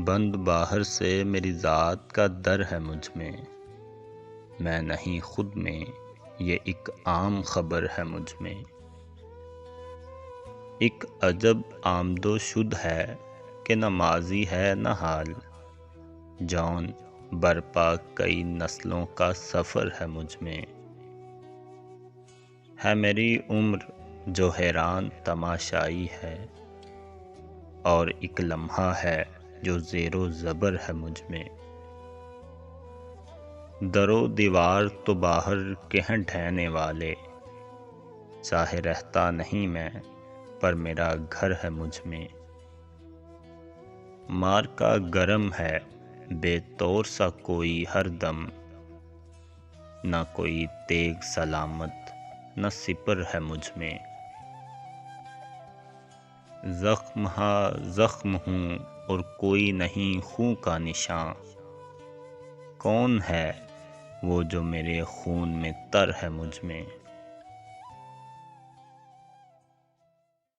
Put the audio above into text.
بند باہر سے میری ذات کا در ہے مجھ میں نہیں خود میں، یہ ایک عام خبر ہے مجھ میں۔ ایک عجب آمد و شد ہے کہ نہ ماضی ہے نہ حال، جون برپا کئی نسلوں کا سفر ہے مجھ میں۔ ہے میری عمر جو حیران تماشائی ہے، اور ایک لمحہ ہے جو زیر و زبر ہے مجھ میں۔ در و دیوار تو باہر کے ہیں ڈھہنے والے، چاہے رہتا نہیں میں پر میرا گھر ہے مجھ میں۔ مار کا گرم ہے بے طور سا کوئی ہر دم، نہ کوئی تیغ سلامت نہ سپر ہے مجھ میں۔ زخم ہا زخم ہوں اور کوئی نہیں خون کا نشاں، کون ہے وہ جو میرے خون میں تر ہے مجھ میں۔